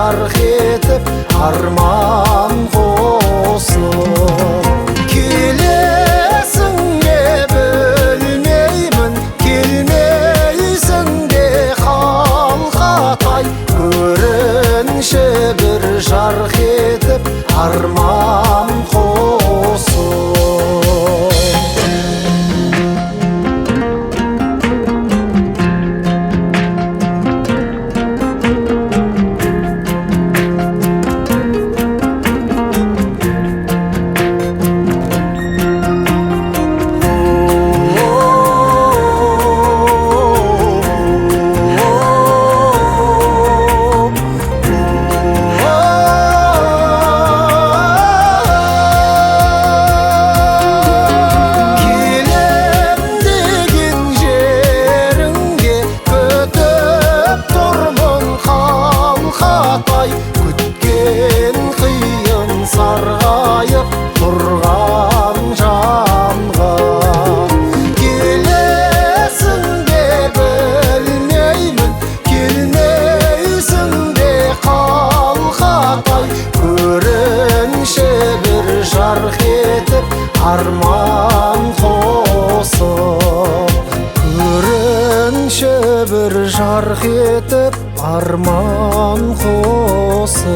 жарқ етіп арман қосып. Келесің бе білмеймін, келмейсің бе қалқатай, көрінші бір жарқ етіп арман қосып. Күткен қиын сарғайып тұрған жанға, келесің бе білмеймін, келмейсің бе қалқатай, көрінші бір жарқ етіп арман қосып. Көрінші бір жарқ етіп арман қосып.